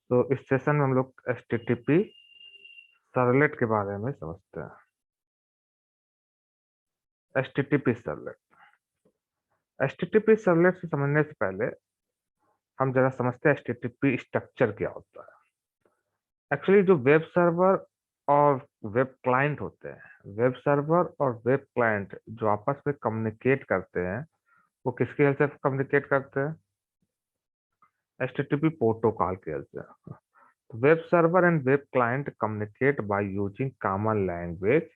तो इस सेशन में हम लोग HTTP सर्वलेट के बारे में समझते हैं। HTTP सर्वलेट से समझने से पहले हम जरा समझते हैं HTTP स्ट्रक्चर क्या होता है। एक्चुअली जो वेब सर्वर और वेब क्लाइंट होते हैं, वेब सर्वर और वेब क्लाइंट जो आपस में कम्युनिकेट करते हैं, वो किसकी हेल्प से कम्युनिकेट करते हैं? HTTP प्रोटोकॉल की हेल्प से। Web server and web client communicate by using common language,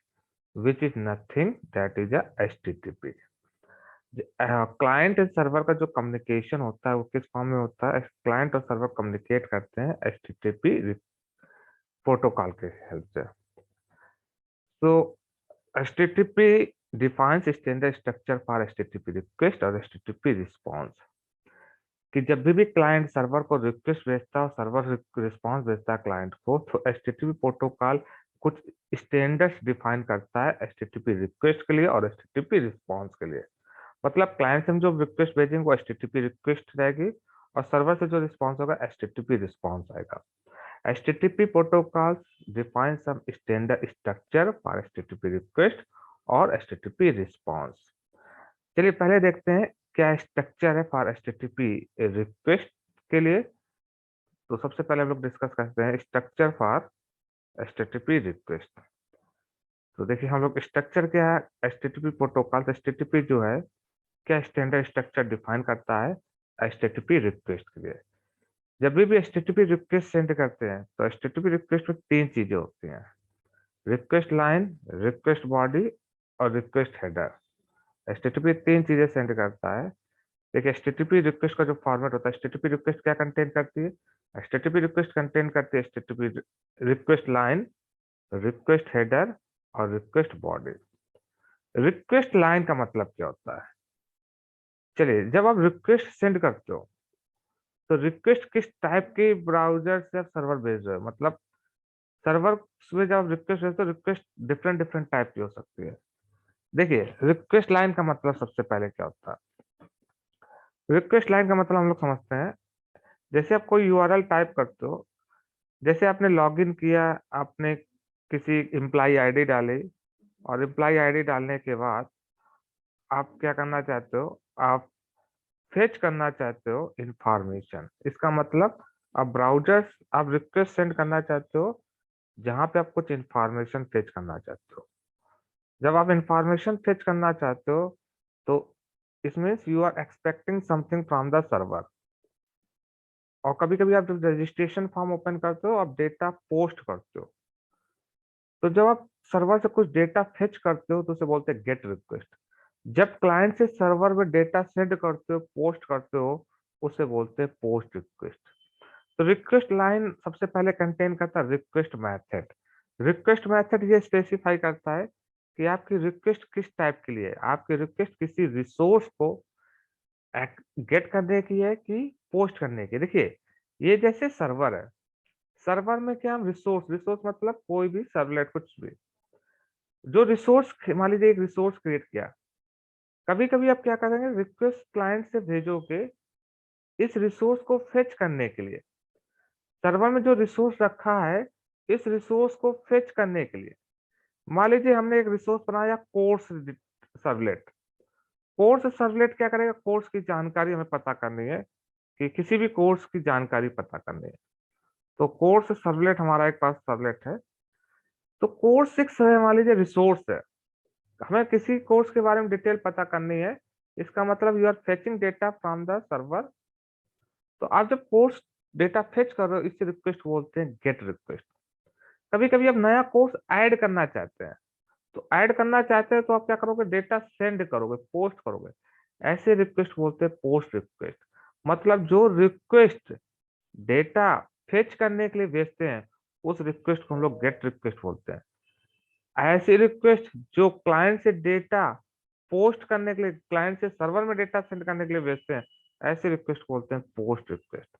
which is nothing that is a HTTP। Client and server का जो कम्युनिकेशन होता है वो किस फॉर्म में होता है? क्लाइंट और सर्वर कम्युनिकेट करते हैं HTTP प्रोटोकॉल के हेल्प से। तो HTTP defines standard structure for HTTP request और HTTP रिस्पॉन्स, कि जब भी क्लाइंट सर्वर को रिक्वेस्ट भेजता है और सर्वर रिस्पॉन्स भेजता है क्लाइंट को, तो HTTP प्रोटोकॉल कुछ स्टैंडर्ड्स डिफाइन करता है HTTP रिक्वेस्ट के लिए और HTTP रिस्पॉन्स के लिए। मतलब क्लाइंट से हम जो रिक्वेस्ट भेजेंगे वो HTTP रिक्वेस्ट रहेगी और सर्वर से जो रिस्पॉन्स होगा HTTP रिस्पॉन्स आएगा। HTTP protocols define some standard structure for HTTP request और HTTP रिस्पॉन्स। चलिए पहले देखते हैं क्या स्ट्रक्चर है फॉर HTTP रिक्वेस्ट के लिए। तो सबसे पहले हम लोग डिस्कस करते हैं स्ट्रक्चर फॉर HTTP रिक्वेस्ट। तो देखिए हम लोग स्ट्रक्चर क्या है, HTTP प्रोटोकॉल HTTP जो है क्या स्टैंडर्ड स्ट्रक्चर डिफाइन करता है HTTP रिक्वेस्ट के लिए। जब भी HTTP रिक्वेस्ट सेंड करते हैं तो HTTP रिक्वेस्ट में तीन चीजें होती हैं: रिक्वेस्ट लाइन, रिक्वेस्ट बॉडी और रिक्वेस्ट हेडर। HTTP तीन चीजें सेंड करता है। देखिए HTTP रिक्वेस्ट का जो फॉर्मेट होता है, HTTP रिक्वेस्ट क्या कंटेन करती है? HTTP रिक्वेस्ट कंटेन करती है HTTP request line, request header और रिक्वेस्ट बॉडी। रिक्वेस्ट लाइन का मतलब क्या होता है? चलिए, जब आप रिक्वेस्ट सेंड करते हो तो रिक्वेस्ट किस टाइप के ब्राउजर से आप सर्वर भेज रहे हो, मतलब सर्वर में जब आप रिक्वेस्ट भेजते हो, रिक्वेस्ट डिफरेंट डिफरेंट टाइप की हो सकती है। देखिए रिक्वेस्ट लाइन का मतलब सबसे पहले क्या होता है? रिक्वेस्ट लाइन का मतलब हम लोग समझते हैं, जैसे आप कोई यूआरएल टाइप करते हो, जैसे आपने लॉगिन किया, आपने किसी एम्प्लॉय आईडी डाली और एम्प्लॉय आईडी डालने के बाद आप क्या करना चाहते हो? आप फेच करना चाहते हो इंफॉर्मेशन। इसका मतलब आप ब्राउजर, आप रिक्वेस्ट सेंड करना चाहते हो जहां पे आप कुछ इंफॉर्मेशन फेच करना चाहते हो। जब आप इंफॉर्मेशन फेच करना चाहते हो तो it means you are expecting something from the server. और कभी कभी आप जब रजिस्ट्रेशन फॉर्म ओपन करते हो, आप डेटा पोस्ट करते हो। तो जब आप सर्वर से कुछ डेटा फेच करते हो तो उसे बोलते हैं गेट रिक्वेस्ट। जब क्लाइंट से सर्वर में डेटा सेंड करते हो, पोस्ट करते हो, उसे बोलते हैं पोस्ट रिक्वेस्ट। तो रिक्वेस्ट लाइन सबसे पहले कंटेन करता है रिक्वेस्ट मेथड। रिक्वेस्ट मेथड ये स्पेसिफाई करता है कि आपकी रिक्वेस्ट किस टाइप के लिए है। आपकी रिक्वेस्ट किसी रिसोर्स को गेट करने की है कि पोस्ट करने की। देखिए ये जैसे सर्वर है, सर्वर में क्या हम रिसोर्स, रिसोर्स मतलब कोई भी सर्वलेट कुछ भी जो रिसोर्स, मान लीजिए एक रिसोर्स क्रिएट किया। कभी कभी आप क्या करेंगे, रिक्वेस्ट क्लाइंट से भेजोगे इस रिसोर्स को फेच करने के लिए। सर्वर में जो रिसोर्स रखा है, इस रिसोर्स को फेच करने के लिए मान लीजिए हमने एक रिसोर्स बनाया कोर्स सर्वलेट। कोर्स सर्वलेट क्या करेगा? कोर्स की जानकारी हमें पता करनी है, कि किसी भी कोर्स की जानकारी पता करनी है। तो कोर्स सर्वलेट हमारा एक पास सर्वलेट है। तो कोर्स एक मान लीजिए रिसोर्स है, हमें किसी कोर्स के बारे में डिटेल पता करनी है। इसका मतलब you are fetching data from the server. तो आप जब कोर्स डेटा फेच कर रहे हो, इसे रिक्वेस्ट बोलते हैं गेट रिक्वेस्ट। कभी कभी आप नया कोर्स ऐड करना चाहते हैं, तो ऐड करना चाहते हैं तो आप क्या करोगे? डेटा सेंड करोगे, पोस्ट करोगे। ऐसे रिक्वेस्ट बोलते हैं पोस्ट रिक्वेस्ट। मतलब जो रिक्वेस्ट डेटा फेच करने के लिए भेजते हैं, उस रिक्वेस्ट को हम लोग गेट रिक्वेस्ट बोलते हैं। ऐसी रिक्वेस्ट जो क्लाइंट से डेटा पोस्ट करने के लिए, क्लाइंट से सर्वर में डेटा सेंड करने के लिए भेजते हैं, ऐसे रिक्वेस्ट बोलते हैं पोस्ट रिक्वेस्ट।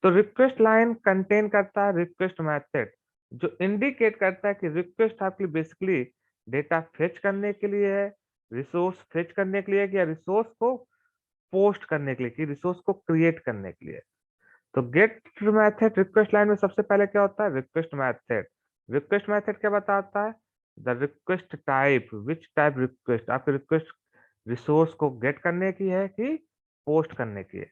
तो रिक्वेस्ट लाइन कंटेन करता है रिक्वेस्ट मेथड, जो इंडिकेट करता है कि रिक्वेस्ट आपकी बेसिकली डेटा फेच करने के लिए है, रिसोर्स फेच करने के लिए है, या रिसोर्स को पोस्ट करने के लिए, कि रिसोर्स को क्रिएट करने के लिए। तो गेट मेथड रिक्वेस्ट लाइन में सबसे पहले क्या होता है, रिक्वेस्ट मेथड। रिक्वेस्ट मेथड क्या बताता है, the request type, which type request, आपकी रिक्वेस्ट रिसोर्स को गेट करने की है कि पोस्ट करने की है।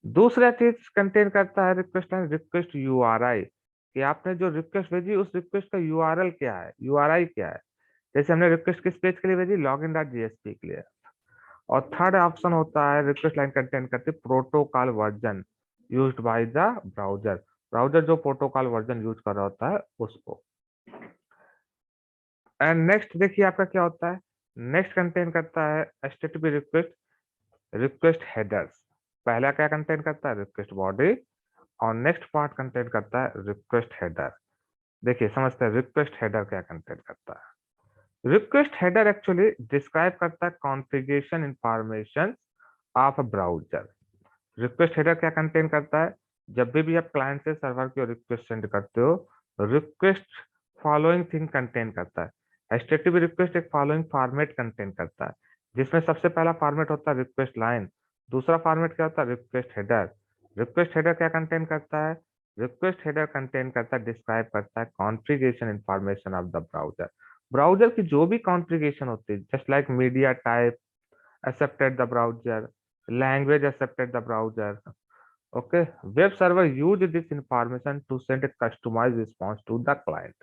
दूसरा चीज कंटेन करता है रिक्वेस्ट लाइन, रिक्वेस्ट यूआरआई, कि आपने जो रिक्वेस्ट भेजी उस रिक्वेस्ट का यूआरएल क्या है, यूआरआई क्या है। जैसे हमने रिक्वेस्ट किस पेज के लिए भेजी, login.jsp के लिए। और थर्ड ऑप्शन होता है रिक्वेस्ट लाइन कंटेन करती है protocol version used by the browser. Browser जो प्रोटोकॉल वर्जन यूज कर रहा होता है उसको। एंड नेक्स्ट देखिए आपका क्या होता है, नेक्स्ट कंटेन करता है एचटीटीपी रिक्वेस्ट, रिक्वेस्ट हेडर्स। पहला क्या कंटेन करता है, रिक्वेस्ट बॉडी, और नेक्स्ट पार्ट कंटेन करता है रिक्वेस्ट हेडर। देखिए समझते हैं रिक्वेस्ट हेडर क्या कंटेन करता है। रिक्वेस्ट हेडर एक्चुअली डिस्क्राइब करता है configuration information of a browser. Request header क्या कंटेन करता है, जब भी आप क्लाइंट से सर्वर की रिक्वेस्ट सेंड करते हो, रिक्वेस्ट फॉलोइंग थिंग कंटेन करता है। एचटीटीपी रिक्वेस्ट एक फॉलोइंग फॉर्मेट कंटेन करता है, जिसमें सबसे पहला फॉर्मेट होता है रिक्वेस्ट लाइन, दूसरा फॉर्मेट क्या होता है, रिक्वेस्ट हेडर। रिक्वेस्ट हेडर क्या कंटेन करता है, रिक्वेस्ट हेडर कंटेन करता है, डिस्क्राइब करता है configuration information of the browser. Browser की जो भी कॉन्फ़िगरेशन होती है, just like media type accepted the browser, language accepted the browser. Okay, web server use this information to send a customized response to the client.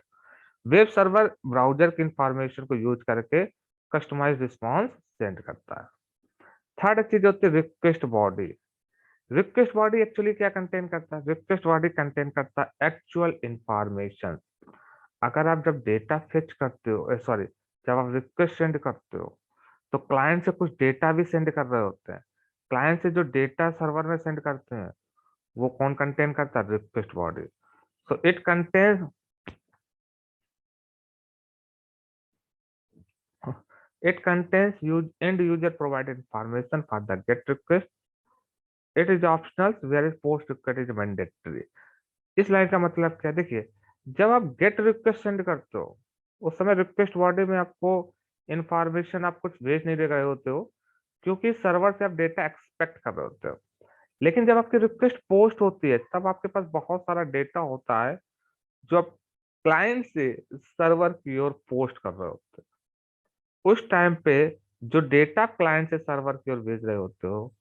Web server browser की information को use करके customise response send करता है। Third चीज होती है request body. Request body actually क्या contain करता है, रिक्वेस्ट बॉडी कंटेन करता है एक्चुअल इंफॉर्मेशन। अगर आप जब डेटा फेच करते हो, सॉरी, जब आप रिक्वेस्ट सेंड करते हो, तो क्लाइंट से कुछ डेटा भी सेंड कर रहे होते हैं। क्लाइंट से जो डेटा सर्वर में सेंड करते हैं वो कौन कंटेन करता है, request body. So it contains use end user provided information for the get request. It is optional whereas post request is mandatory. इस लाइन का मतलब क्या है? देखिए, जब आप गेट रिक्वेस्ट सेंड करते हो उस समय रिक्वेस्ट बॉडी में आपको इंफॉर्मेशन आप कुछ भेज नहीं दे रहे होते हो, क्योंकि सर्वर से आप डेटा एक्सपेक्ट कर रहे होते हो। लेकिन जब आपकी रिक्वेस्ट पोस्ट होती है तब आपके पास बहुत सारा डेटा होता है जो आप क्लाइंट से सर्वर की ओर पोस्ट कर रहे होते हो। उस टाइम पे जो डेटा क्लाइंट से सर्वर की ओर भेज रहे होते हो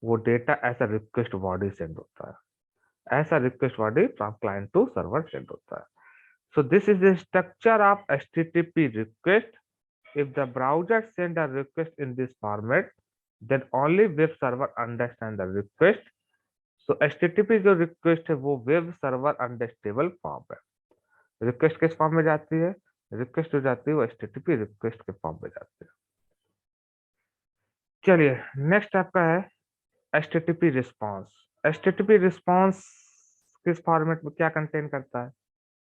वो डेटा ऐसा रिक्वेस्ट बॉडी सेंड होता है, ऐसा request body from client to server send होता है। So this is the structure of HTTP request. If the browser send a request in this format, then only web server understand the request. So HTTP जो request है वो web server understandable form है। Request किस form में जाती है, request जो जाती है वो HTTP रिक्वेस्ट के फॉर्म में जाती है। चलिए नेक्स्ट आपका है HTTP रिस्पॉन्स। HTTP रिस्पॉन्स किस फॉर्मेट में क्या कंटेन करता है,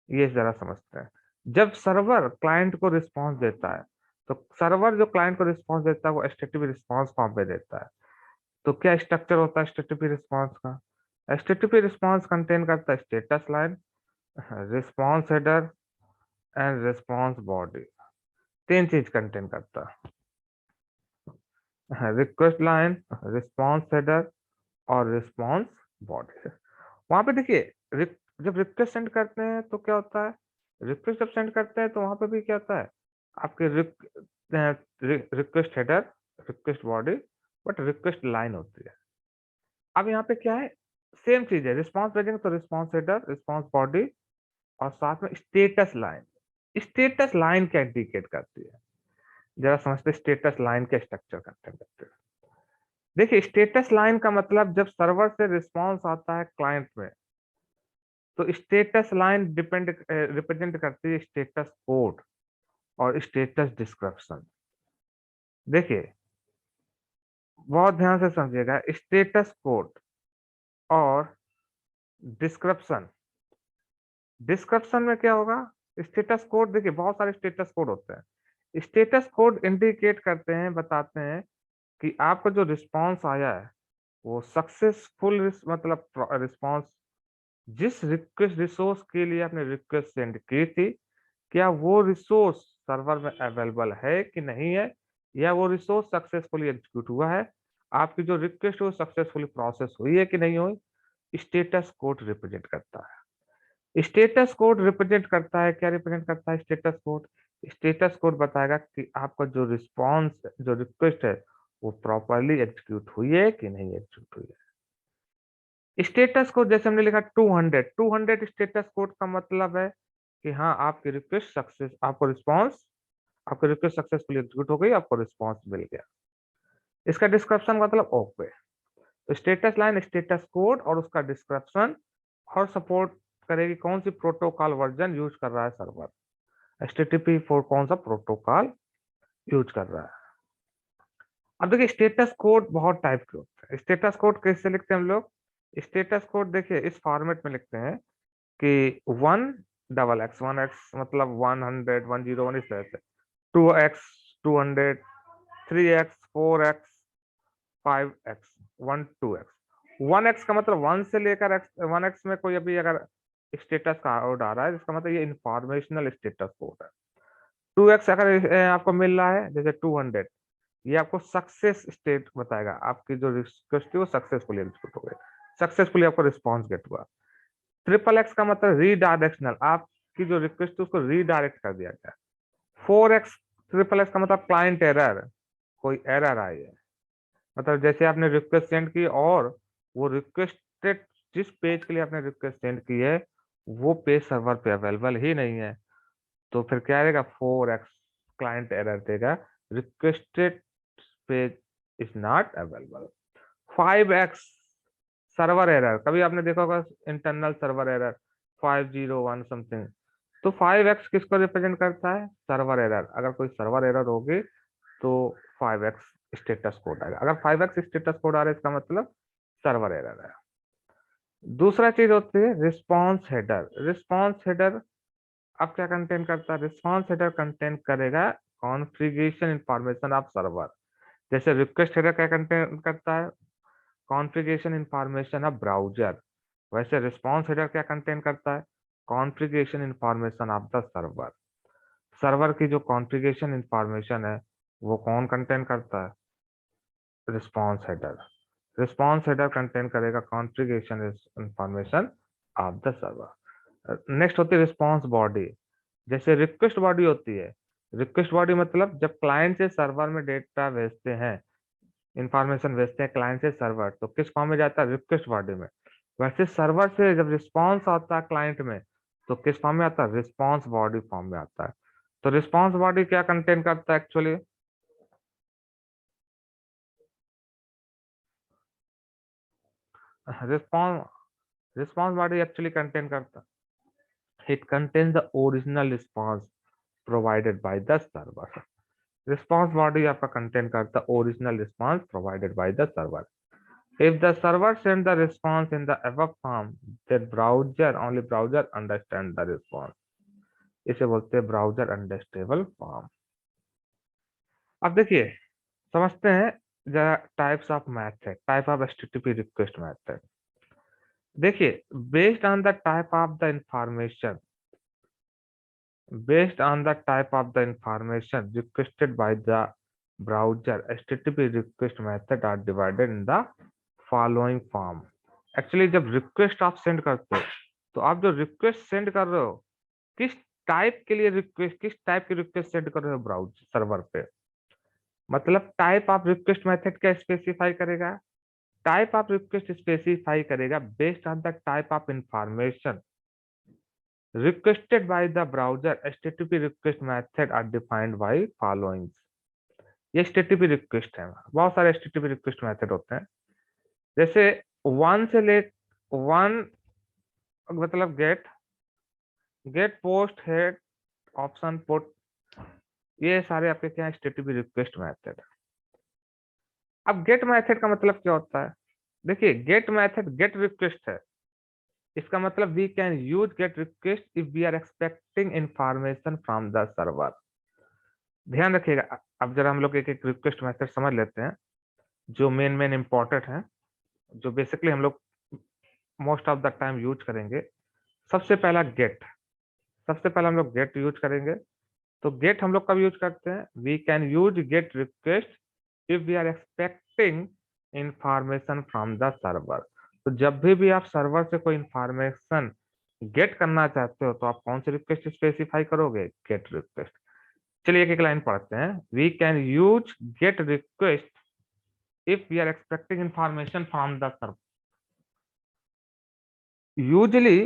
ये जरा समझते हैं। जब सर्वर क्लाइंट को रिस्पॉन्स देता है, तो सर्वर जो क्लाइंट को रिस्पॉन्स देता है वो एचटीटीपी रिस्पॉन्स फॉर्म में देता है। तो क्या स्ट्रक्चर होता है एचटीटीपी रिस्पॉन्स का, एचटीटीपी रिस्पॉन्स कंटेन करता है status line, response header and response body. तीन चीज कंटेन करता है, रिक्वेस्ट लाइन, रिस्पॉन्स हेडर और रिस्पॉन्स बॉडी। वहां पे देखिए, जब रिक्वेस्ट सेंड करते हैं तो क्या होता है, रिक्वेस्ट जब सेंड करते हैं तो वहां पे भी क्या होता है, आपके request header, request body, but request line होती है। अब यहाँ पे क्या है, सेम चीज है, रिस्पॉन्स भेजेंगे तो रिस्पॉन्स हेडर, रिस्पॉन्स बॉडी और साथ में स्टेटस लाइन। स्टेटस लाइन क्या इंडिकेट करती है, जरा समझते स्टेटस लाइन के स्ट्रक्चर करते हैं। देखिए स्टेटस लाइन का मतलब जब सर्वर से रिस्पॉन्स आता है क्लाइंट में, तो स्टेटस लाइन रिप्रेजेंट करती है स्टेटस कोड और स्टेटस डिस्क्रिप्शन। देखिए बहुत ध्यान से समझिएगा, स्टेटस कोड और डिस्क्रिप्शन। डिस्क्रिप्शन में क्या होगा, स्टेटस कोड, देखिए बहुत सारे स्टेटस कोड होते हैं। स्टेटस कोड इंडिकेट करते हैं, बताते हैं कि आपका जो रिस्पॉन्स आया है वो सक्सेसफुल, मतलब रिस्पॉन्स, जिस रिक्वेस्ट रिसोर्स के लिए आपने रिक्वेस्ट सेंड की थी, क्या वो रिसोर्स सर्वर में अवेलेबल है कि नहीं है, या वो रिसोर्स सक्सेसफुली एग्जीक्यूट हुआ है, आपकी जो रिक्वेस्ट है वो सक्सेसफुली प्रोसेस हुई है कि नहीं हुई, स्टेटस कोड रिप्रेजेंट करता है। स्टेटस कोड रिप्रेजेंट करता है, क्या रिप्रेजेंट करता है स्टेटस कोड? स्टेटस कोड बताएगा कि आपका जो रिस्पॉन्स, जो रिक्वेस्ट है, वो प्रॉपरली एग्जीक्यूट हुई है कि नहीं एग्जीक्यूट हुई है। स्टेटस कोड जैसे हमने लिखा 200 स्टेटस कोड का मतलब है कि हाँ, आपकी रिक्वेस्ट सक्सेस, आपको रिस्पॉन्स, आपकी रिक्वेस्ट सक्सेसफुली एग्जीक्यूट हो गई, आपको रिस्पॉन्स मिल गया। इसका डिस्क्रिप्शन मतलब ओके। तो स्टेटस लाइन स्टेटस कोड और उसका डिस्क्रिप्शन, और सपोर्ट करेगी कौन सी प्रोटोकॉल वर्जन यूज कर रहा है सर्वर, एचटीटीपी फोर कौन सा प्रोटोकॉल यूज कर रहा है। अब देखिए स्टेटस कोड बहुत टाइप के होते हैं। स्टेटस कोड कैसे लिखते हैं हम लोग? स्टेटस कोड देखिए इस फॉर्मेट में लिखते हैं कि 1XX मतलब 100 101 इस तरह से, 2x 200, 3x 4x 5x 1 2x। 1x का मतलब 1 से लेकर x, 1x में कोई अभी अगर स्टेटस का कोड आ रहा है, इसका मतलब ये इंफॉर्मेशनल स्टेटस कोड है। 2x अगर आपको मिल रहा है जैसे 200, ये आपको सक्सेस स्टेट बताएगा, आपकी जो रिक्वेस्ट थी वो सक्सेसफुली एग्जीक्यूट हो गई, सक्सेसफुली आपको रिस्पॉन्स गेट हुआ। ट्रिपल एक्स का मतलब रीडायरेक्शनल, आपकी जो रिक्वेस्ट थी उसको रीडायरेक्ट कर दिया गया। 4x ट्रिपल एक्स का मतलब क्लाइंट एरर, कोई एरर आई है, मतलब जैसे आपने रिक्वेस्ट सेंड की और वो रिक्वेस्टेड, जिस पेज के लिए आपने रिक्वेस्ट सेंड की है वो पेज सर्वर पे अवेलेबल ही नहीं है, तो फिर क्या आएगा, 4x क्लाइंट एरर देगा, requested page is not available. 5x server error, कभी आपने देखा होगा इंटरनल सर्वर एरर 501 समथिंग, तो 5x किसको रिप्रेजेंट करता है, सर्वर एरर। अगर कोई सर्वर एरर होगी तो 5x स्टेटस कोड आएगा। अगर 5x स्टेटस कोड आ रहा है इसका मतलब सर्वर एरर है। दूसरा चीज होती है रिस्पॉन्स हेडर। रिस्पॉन्स हेडर अब क्या कंटेन करता है? रिस्पॉन्स हेडर कंटेन करेगा कॉन्फ़िगरेशन इंफॉर्मेशन ऑफ सर्वर। जैसे रिक्वेस्ट हेडर क्या कंटेन करता है, कॉन्फ़िगरेशन इंफॉर्मेशन ऑफ ब्राउजर, वैसे रिस्पॉन्स हेडर क्या कंटेन करता है, configuration information of the server. Server की जो कॉन्फ़िगरेशन इंफॉर्मेशन है वो कौन कंटेन करता है, response header. Response header contain करेगा configuration information of the server. Next होती है रिस्पॉन्स बॉडी। जैसे रिक्वेस्ट बॉडी होती है, रिक्वेस्ट बॉडी मतलब जब क्लाइंट से सर्वर में डेटा भेजते हैं, इंफॉर्मेशन भेजते हैं क्लाइंट से सर्वर, तो किस फॉर्म में जाता है, रिक्वेस्ट बॉडी में। वैसे सर्वर से जब रिस्पॉन्स आता है क्लाइंट में, तो किस फॉर्म में आता है, रिस्पॉन्स बॉडी फॉर्म में आता है। तो रिस्पॉन्स बॉडी क्या कंटेन करता है actually, response response body actually contain करता है, it contains the original response provided by the server. Response body आपका कंटेन करता है original response provided by the server. If the server send the response in the above form, then only browser understand the response. इसे बोलते हैं browser understandable form. अब देखिए समझते हैं जरा types of method, type of HTTP request method. देखिए based on the type of the information, based on the type of the information requested by the browser, HTTP request method are divided in the following form। Actually जब request आप send करते हो, तो आप जो request send कर रहे हो, किस टाइप के लिए रिक्वेस्ट, किस टाइप की रिक्वेस्ट सेंड कर रहे हो ब्राउजर सर्वर पे, मतलब टाइप ऑफ रिक्वेस्ट मेथड क्या स्पेसिफाई करेगा, टाइप ऑफ रिक्वेस्ट स्पेसिफाई करेगा based on the type of information requested by the browser। HTTP request method are defined by following। ये HTTP रिक्वेस्ट है, बहुत सारे HTTP रिक्वेस्ट मेथड होते हैं। जैसे वन से ले, वन मतलब get, get post head option put, ये सारे आपके क्या HTTP रिक्वेस्ट मेथड। अब गेट मेथड का मतलब क्या होता है, देखिए गेट मेथड गेट रिक्वेस्ट है, इसका मतलब we can use get request if we are expecting information from the server. ध्यान रखिएगा, अब जरा हम लोग एक एक रिक्वेस्ट मेथड समझ लेते हैं जो मेन मेन इंपॉर्टेंट है, जो बेसिकली हम लोग most of the time use करेंगे। सबसे पहला गेट, सबसे पहला हम लोग गेट यूज करेंगे। तो गेट हम लोग कब यूज करते हैं? We can use get request if we are expecting information from the server. तो जब भी आप सर्वर से कोई इंफॉर्मेशन गेट करना चाहते हो तो आप कौन सी रिक्वेस्ट स्पेसिफाई करोगे? Get request. चलिए एक एक लाइन पढ़ते हैं। We can use get request if we are expecting information from the server. Usually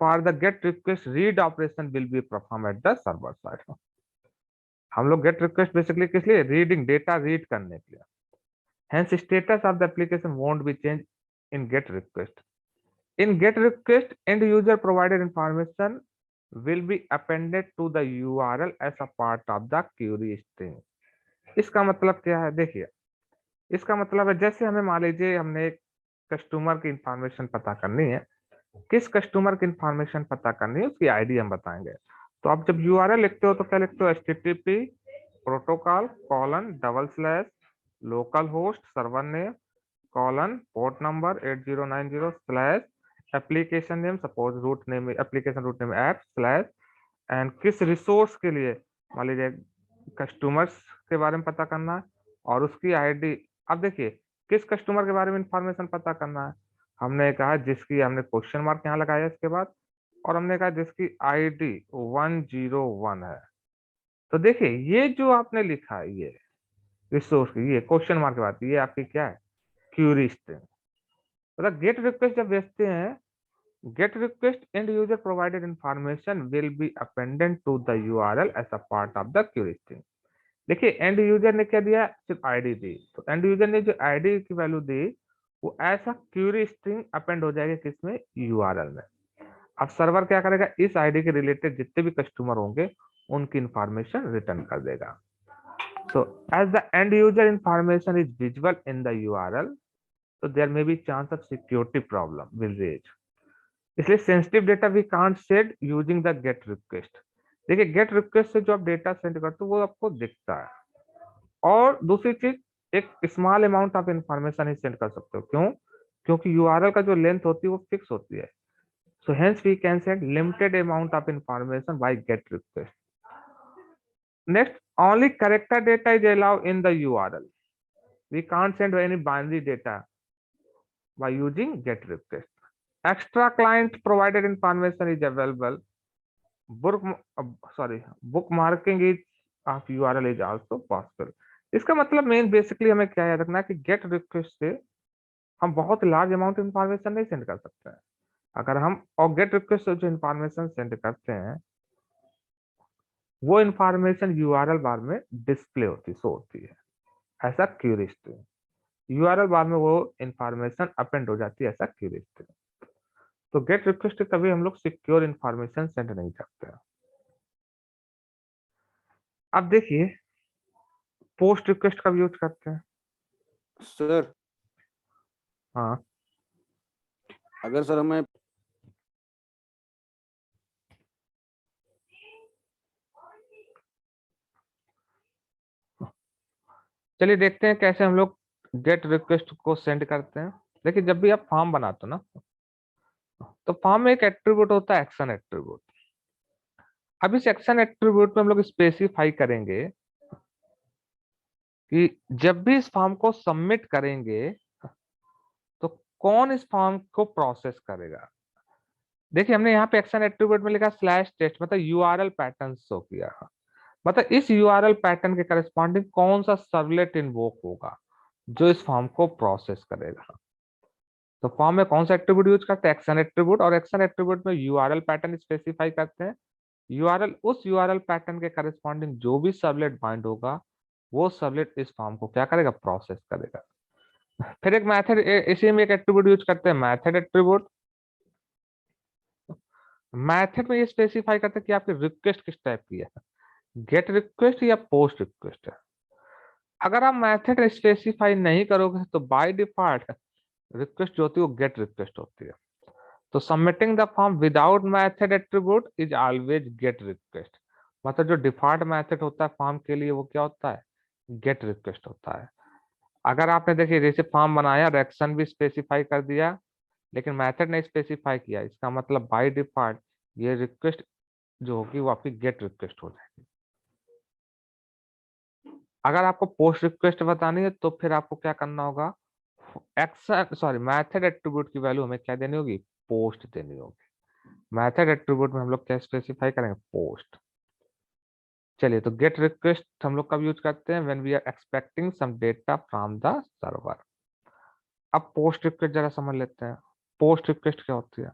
for the get request read operation will be performed at the server side. हम लोग gate request basically किस लिए? Reading data read करने के लिए। Hence status of the application won't be changed in get request. In get request, end user provided information will be appended to the URL as a part of the query string. इसका मतलब क्या है? देखिए, इसका मतलब है जैसे हमें मान लीजिए हमने एक कस्टमर की इंफॉर्मेशन पता करनी है, किस कस्टमर की इंफॉर्मेशन पता करनी है उसकी आईडी हम बताएंगे। तो आप जब यूआरएल लिखते हो तो क्या लिखते हो? http protocol colon double slash local host server name colon port number 8090 slash application name, suppose root name, application root name app slash and किस रिसोर्स के लिए, मान लीजिए कस्टमर्स के बारे में पता करना है और उसकी आईडी। अब देखिए किस कस्टमर के बारे में इंफॉर्मेशन पता करना है, हमने कहा जिसकी, हमने क्वेश्चन मार्क यहाँ लगाया इसके बाद, और हमने कहा जिसकी आईडी 101 है। तो देखिए ये जो आपने लिखा है ये रिसोर्स की, ये क्वेश्चन मार्क के बाद ये आपकी क्या है? Query string. मतलब गेट रिक्वेस्ट जब भेजते हैं, get request end user provided information will be appended to the URL as a part of the query string. देखिए एंड यूजर ने क्या दिया? सिर्फ आईडी दी। तो एंड यूजर ने जो आईडी की वैल्यू दी वो ऐसा क्यूरी स्ट्रिंग अपेंड हो जाएगा किसमें? यूआरएल में। अब सर्वर क्या करेगा? इस आईडी के रिलेटेड जितने भी कस्टमर होंगे उनकी इंफॉर्मेशन रिटर्न कर देगा। So as the end user information is visible in the URL, so there may be chance of security problem will raise. इसलिए sensitive data we can't send using the get request. देखिए get request से जो आप data send करते हो वो आपको दिखता है। और दूसरी चीज, एक small amount of information he send कर सकते हो। क्यों? क्योंकि यूआरएल का जो लेंथ होती है वो फिक्स होती है। So hence we can send limited amount of information by get request. Next, only character data is allowed in the URL. We can't send any binary data by using get request. Extra client provided information is available. Bookmarking is of URL is also possible. इसका मतलब main basically हमें क्या याद रखना है कि gate request से हम बहुत लार्ज अमाउंट इंफॉर्मेशन नहीं सेंड कर सकते हैं। अगर हम और गेट रिक्वेस्ट से जो इंफॉर्मेशन सेंड करते हैं वो इंफॉर्मेशन यूआरएल बार में डिस्प्ले होती, शो होती है, ऐसा क्यूरी स्ट्रिंग। यूआरएल बार में वो इंफॉर्मेशन अपेंड हो जाती है, ऐसा क्यूरी स्ट्रिंग। तो गेट रिक्वेस्ट कभी हम लोग सिक्योर इंफॉर्मेशन सेंड नहीं करते हैं। अब देखिए पोस्ट रिक्वेस्ट कब यूज करते हैं? सर हाँ अगर सर हमें चलिए देखते हैं कैसे हम लोग गेट रिक्वेस्ट को सेंड करते हैं। देखिए जब भी आप फॉर्म बनाते हो ना तो फॉर्म में एक एट्रीब्यूट होता है एक्शन एट्रीब्यूट। अब इस एक्शन एट्रीब्यूट में हम लोग स्पेसिफाई करेंगे कि जब भी इस फॉर्म को सबमिट करेंगे तो कौन इस फॉर्म को प्रोसेस करेगा। देखिए हमने यहाँ पे एक्शन एट्रीब्यूट में लिखा स्लैश टेस्ट, मतलब यूआरएल पैटर्न शो किया, मतलब इस यूआरएल पैटर्न के करस्पॉन्डिंग कौन सा सर्वलेट इन्वोक होगा जो इस फॉर्म को प्रोसेस करेगा। तो फॉर्म में कौन सा एट्रीब्यूट यूज करते हैं? Action attribute. और एक्शन एट्रीब्यूट में यूआरएल पैटर्न स्पेसिफाई करते हैं। यूआरएल, उस यूआरएल पैटर्न के करस्पॉन्डिंग जो भी सर्वलेट बाइंड होगा वो सर्वलेट इस फॉर्म को क्या करेगा? प्रोसेस करेगा। फिर एक मेथड, इसी में एक एट्रीब्यूट यूज करते हैं मेथड एट्रीब्यूट। मेथड में ये स्पेसिफाई करते हैं कि आपकी रिक्वेस्ट किस टाइप की है, गेट रिक्वेस्ट या पोस्ट रिक्वेस्ट है। अगर आप मेथड स्पेसिफाई नहीं करोगे तो बाय डिफॉल्ट रिक्वेस्ट जो होती है वो गेट रिक्वेस्ट होती है। तो submitting the form without method attribute is always get request. मतलब जो डिफॉल्ट मेथड होता है फॉर्म के लिए वो क्या होता है? गेट रिक्वेस्ट होता है। अगर आपने देखिए जैसे फॉर्म बनाया और एक्शन भी स्पेसिफाई कर दिया लेकिन मेथड नहीं स्पेसिफाई किया, इसका मतलब बाय डिफॉल्ट ये रिक्वेस्ट जो होगी वो आपकी गेट रिक्वेस्ट हो जाएगी। अगर आपको पोस्ट रिक्वेस्ट बतानी है तो फिर आपको क्या करना होगा, एक्शन सॉरी मेथड एट्रीब्यूट की वैल्यू हमें क्या देनी होगी, पोस्ट देनी होगी। मेथड एट्रीब्यूट में हम लोग क्या स्पेसिफाई करेंगे, पोस्ट। चलिए, तो गेट रिक्वेस्ट हम लोग कब यूज करते हैं, when we are expecting some data from the server. अब पोस्ट रिक्वेस्ट जरा समझ लेते हैं, पोस्ट रिक्वेस्ट क्या होती है।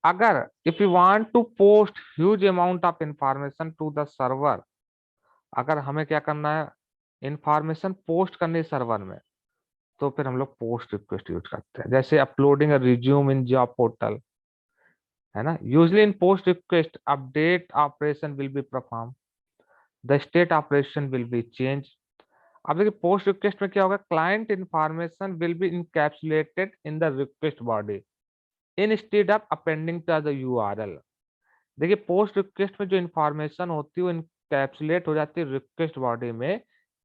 अगर if you want to post huge amount of information to the server, अगर हमें क्या करना है, इंफॉर्मेशन पोस्ट करनी है सर्वर में, तो फिर हम लोग पोस्ट रिक्वेस्ट यूज करते हैं। जैसे uploading a resume in job portal, है ना, usually in post request update operation will be perform, the state operation will be change. अब देखिए पोस्ट रिक्वेस्ट में क्या होगा, client information will be encapsulated in the request body instead of appending to the URL. देखिए post request में जो information होती है वो इनकैप्सुलेट हो जाती है रिक्वेस्ट बॉडी में,